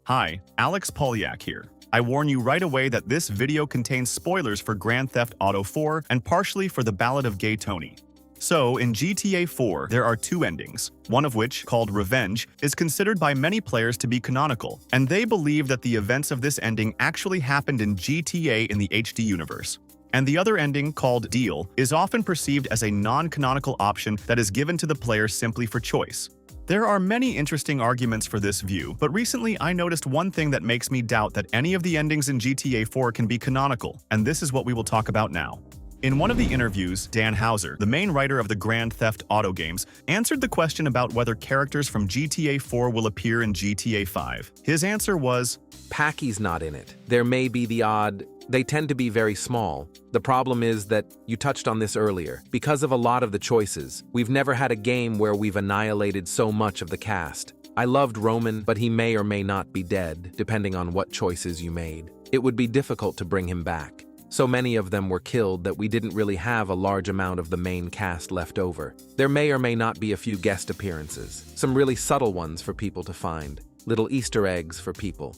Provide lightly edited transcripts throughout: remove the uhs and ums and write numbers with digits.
Hi, Alex Polyak here. I warn you right away that this video contains spoilers for Grand Theft Auto 4 and partially for the Ballad of Gay Tony. So, in GTA 4, there are two endings, one of which, called Revenge, is considered by many players to be canonical, and they believe that the events of this ending actually happened in GTA in the HD universe. And the other ending, called Deal, is often perceived as a non-canonical option that is given to the player simply for choice. There are many interesting arguments for this view, but recently I noticed one thing that makes me doubt that any of the endings in GTA 4 can be canonical, and this is what we will talk about now. In one of the interviews, Dan Houser, the main writer of the Grand Theft Auto games, answered the question about whether characters from GTA 4 will appear in GTA 5. His answer was, Pachy's not in it. There may be the odd. They tend to be very small. The problem is that, you touched on this earlier, because of a lot of the choices, we've never had a game where we've annihilated so much of the cast. I loved Roman, but he may or may not be dead, depending on what choices you made. It would be difficult to bring him back. So many of them were killed that we didn't really have a large amount of the main cast left over. There may or may not be a few guest appearances, some really subtle ones for people to find, little Easter eggs for people.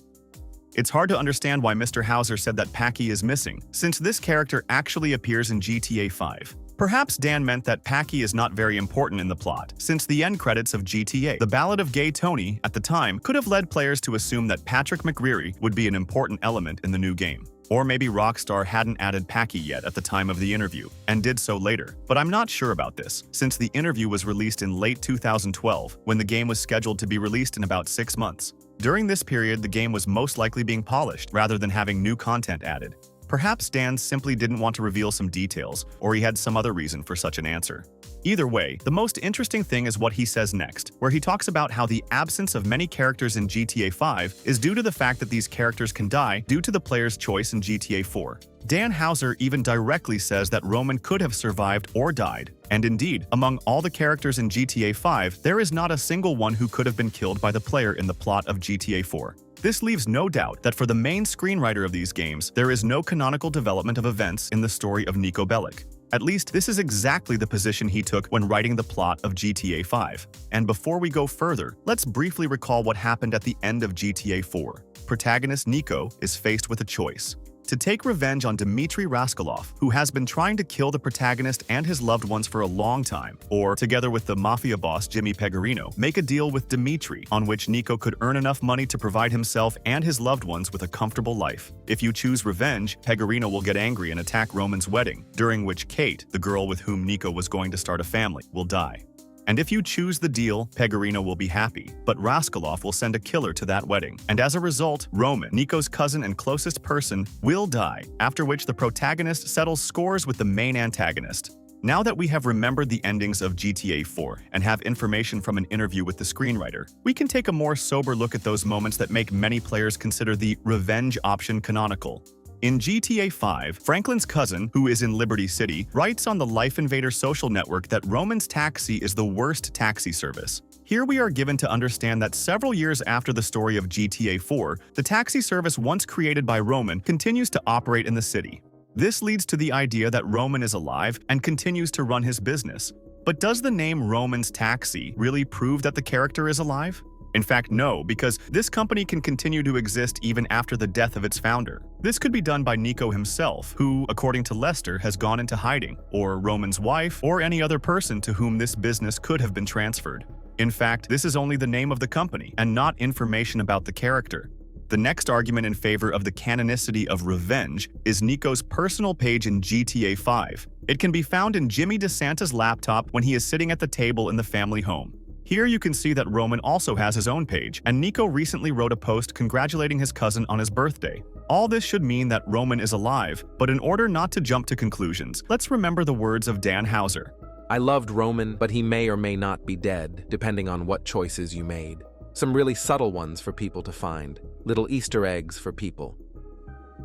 It's hard to understand why Mr. Houser said that Pachy is missing, since this character actually appears in GTA 5. Perhaps Dan meant that Pachy is not very important in the plot, since the end credits of GTA, The Ballad of Gay Tony, at the time, could have led players to assume that Patrick McReary would be an important element in the new game. Or maybe Rockstar hadn't added Pachy yet at the time of the interview, and did so later. But I'm not sure about this, since the interview was released in late 2012, when the game was scheduled to be released in about 6 months. During this period, the game was most likely being polished, rather than having new content added. Perhaps Dan simply didn't want to reveal some details, or he had some other reason for such an answer. Either way, the most interesting thing is what he says next, where he talks about how the absence of many characters in GTA 5 is due to the fact that these characters can die due to the player's choice in GTA 4. Dan Houser even directly says that Roman could have survived or died, and indeed, among all the characters in GTA 5, there is not a single one who could have been killed by the player in the plot of GTA 4. This leaves no doubt that for the main screenwriter of these games, there is no canonical development of events in the story of Niko Bellic. At least, this is exactly the position he took when writing the plot of GTA 5. And before we go further, let's briefly recall what happened at the end of GTA 4. Protagonist Niko is faced with a choice: to take revenge on Dmitry Rascalov, who has been trying to kill the protagonist and his loved ones for a long time, or, together with the mafia boss Jimmy Pecorino, make a deal with Dmitry on which Niko could earn enough money to provide himself and his loved ones with a comfortable life. If you choose revenge, Pecorino will get angry and attack Roman's wedding, during which Kate, the girl with whom Niko was going to start a family, will die. And if you choose the deal, Pecorino will be happy, but Rascalov will send a killer to that wedding. And as a result, Roman, Niko's cousin and closest person, will die, after which the protagonist settles scores with the main antagonist. Now that we have remembered the endings of GTA 4 and have information from an interview with the screenwriter, we can take a more sober look at those moments that make many players consider the revenge option canonical. In GTA 5, Franklin's cousin, who is in Liberty City, writes on the Life Invader social network that Roman's taxi is the worst taxi service. Here we are given to understand that several years after the story of GTA 4, the taxi service once created by Roman continues to operate in the city. This leads to the idea that Roman is alive and continues to run his business. But does the name Roman's Taxi really prove that the character is alive? In fact, no, because this company can continue to exist even after the death of its founder. This could be done by Niko himself, who, according to Lester, has gone into hiding, or Roman's wife, or any other person to whom this business could have been transferred. In fact, this is only the name of the company, and not information about the character. The next argument in favor of the canonicity of revenge is Niko's personal page in GTA 5. It can be found in Jimmy DeSanta's laptop when he is sitting at the table in the family home. Here you can see that Roman also has his own page, and Niko recently wrote a post congratulating his cousin on his birthday. All this should mean that Roman is alive, but in order not to jump to conclusions, let's remember the words of Dan Houser. I loved Roman, but he may or may not be dead, depending on what choices you made. Some really subtle ones for people to find, little Easter eggs for people.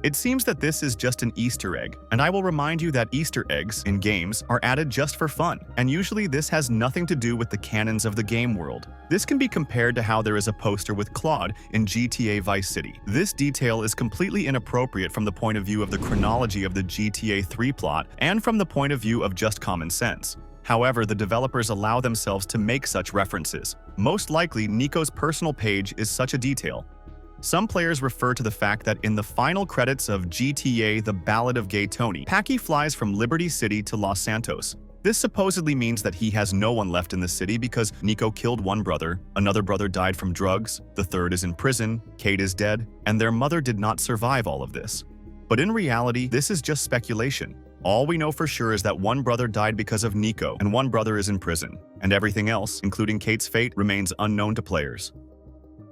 It seems that this is just an Easter egg, and I will remind you that Easter eggs in games are added just for fun, and usually this has nothing to do with the canons of the game world. This can be compared to how there is a poster with Claude in GTA Vice City. This detail is completely inappropriate from the point of view of the chronology of the GTA 3 plot and from the point of view of just common sense. However, the developers allow themselves to make such references. Most likely, Niko's personal page is such a detail. Some players refer to the fact that in the final credits of GTA The Ballad of Gay Tony, Pachy flies from Liberty City to Los Santos. This supposedly means that he has no one left in the city because Nico killed one brother, another brother died from drugs, the third is in prison, Kate is dead, and their mother did not survive all of this. But in reality, this is just speculation. All we know for sure is that one brother died because of Nico and one brother is in prison, and everything else, including Kate's fate, remains unknown to players.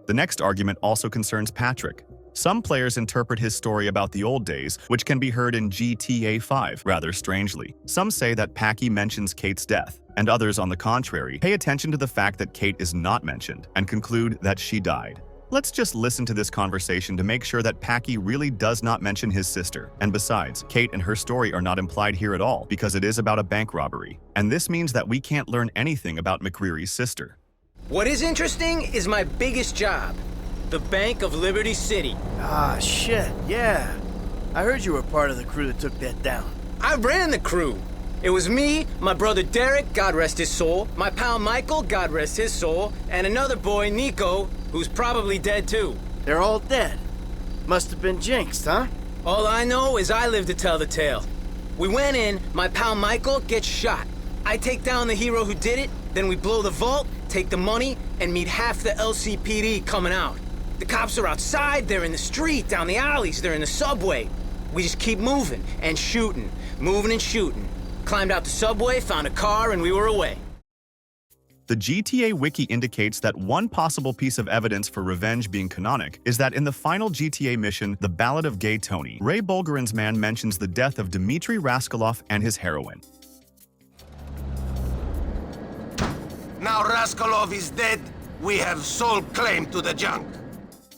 The next argument also concerns Patrick. Some players interpret his story about the old days, which can be heard in GTA 5, rather strangely. Some say that Pachy mentions Kate's death, and others, on the contrary, pay attention to the fact that Kate is not mentioned and conclude that she died. Let's just listen to this conversation to make sure that Pachy really does not mention his sister. And besides, Kate and her story are not implied here at all because it is about a bank robbery. And this means that we can't learn anything about McCreary's sister. What is interesting is my biggest job. The Bank of Liberty City. Ah, shit, yeah. I heard you were part of the crew that took that down. I ran the crew. It was me, my brother Derek, God rest his soul, my pal Michael, God rest his soul, and another boy, Nico, who's probably dead too. They're all dead. Must have been jinxed, huh? All I know is I live to tell the tale. We went in, my pal Michael gets shot. I take down the hero who did it, then we blow the vault, take the money, and meet half the LCPD coming out. The cops are outside, they're in the street, down the alleys, they're in the subway. We just keep moving and shooting, moving and shooting. Climbed out the subway, found a car, and we were away. The GTA Wiki indicates that one possible piece of evidence for revenge being canonic is that in the final GTA mission, The Ballad of Gay Tony, Ray Bulgarin's man mentions the death of Dmitry Raskolov and his heroine. Now Raskolov is dead, we have sole claim to the junk.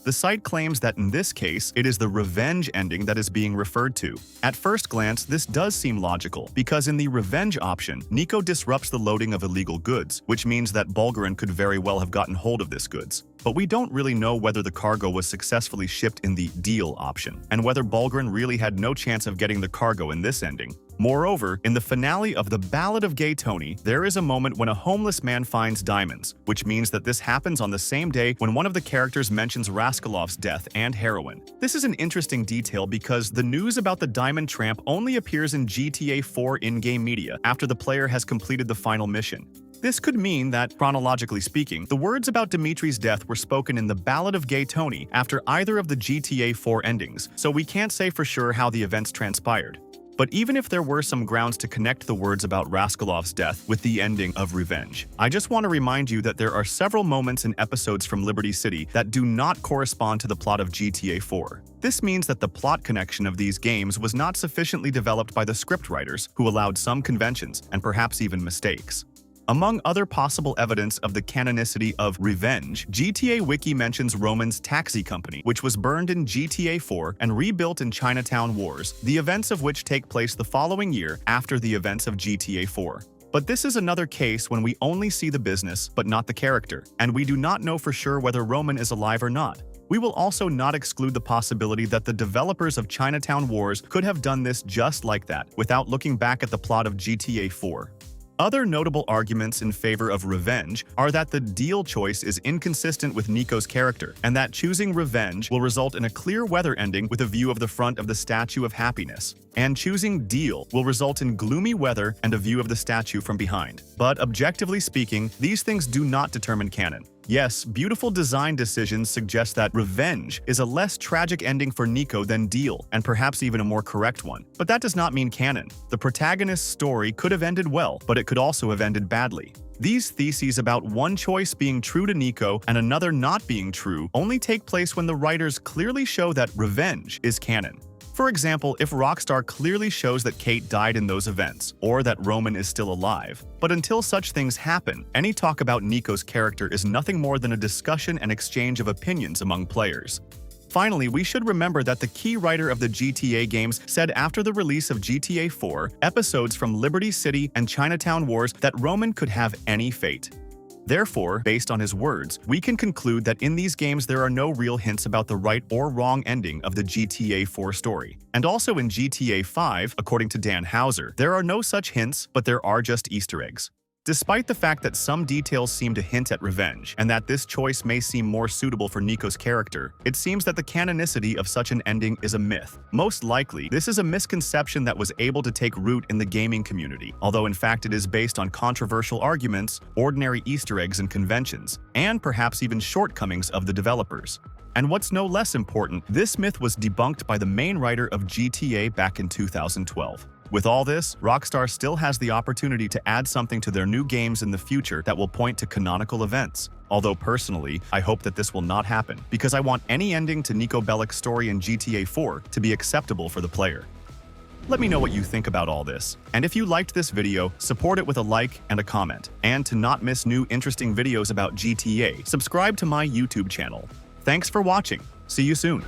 The site claims that in this case, it is the revenge ending that is being referred to. At first glance, this does seem logical, because in the revenge option, Nico disrupts the loading of illegal goods, which means that Bulgarin could very well have gotten hold of this goods. But we don't really know whether the cargo was successfully shipped in the deal option, and whether Bulgarin really had no chance of getting the cargo in this ending. Moreover, in the finale of The Ballad of Gay Tony, there is a moment when a homeless man finds diamonds, which means that this happens on the same day when one of the characters mentions Raskolov's death and heroin. This is an interesting detail because the news about the diamond tramp only appears in GTA 4 in-game media after the player has completed the final mission. This could mean that, chronologically speaking, the words about Dimitri's death were spoken in The Ballad of Gay Tony after either of the GTA 4 endings, so we can't say for sure how the events transpired. But even if there were some grounds to connect the words about Raskolov's death with the ending of Revenge, I just want to remind you that there are several moments in episodes from Liberty City that do not correspond to the plot of GTA 4. This means that the plot connection of these games was not sufficiently developed by the scriptwriters, who allowed some conventions and perhaps even mistakes. Among other possible evidence of the canonicity of Revenge, GTA Wiki mentions Roman's taxi company, which was burned in GTA 4 and rebuilt in Chinatown Wars, the events of which take place the following year after the events of GTA 4. But this is another case when we only see the business but not the character, and we do not know for sure whether Roman is alive or not. We will also not exclude the possibility that the developers of Chinatown Wars could have done this just like that, without looking back at the plot of GTA 4. Other notable arguments in favor of Revenge are that the deal choice is inconsistent with Nico's character, and that choosing Revenge will result in a clear weather ending with a view of the front of the Statue of Happiness, and choosing Deal will result in gloomy weather and a view of the statue from behind. But objectively speaking, these things do not determine canon. Yes, beautiful design decisions suggest that Revenge is a less tragic ending for Nico than Deal, and perhaps even a more correct one. But that does not mean canon. The protagonist's story could have ended well, but it could also have ended badly. These theses about one choice being true to Nico and another not being true only take place when the writers clearly show that Revenge is canon. For example, if Rockstar clearly shows that Kate died in those events, or that Roman is still alive. But until such things happen, any talk about Nico's character is nothing more than a discussion and exchange of opinions among players. Finally, we should remember that the key writer of the GTA games said after the release of GTA 4, episodes from Liberty City and Chinatown Wars, that Roman could have any fate. Therefore, based on his words, we can conclude that in these games there are no real hints about the right or wrong ending of the GTA 4 story. And also in GTA 5, according to Dan Houser, there are no such hints, but there are just Easter eggs. Despite the fact that some details seem to hint at revenge, and that this choice may seem more suitable for Nico's character, it seems that the canonicity of such an ending is a myth. Most likely, this is a misconception that was able to take root in the gaming community, although in fact it is based on controversial arguments, ordinary Easter eggs and conventions, and perhaps even shortcomings of the developers. And what's no less important, this myth was debunked by the main writer of GTA back in 2012. With all this, Rockstar still has the opportunity to add something to their new games in the future that will point to canonical events. Although personally, I hope that this will not happen, because I want any ending to Niko Bellic's story in GTA 4 to be acceptable for the player. Let me know what you think about all this. And if you liked this video, support it with a like and a comment. And to not miss new interesting videos about GTA, subscribe to my YouTube channel. Thanks for watching. See you soon.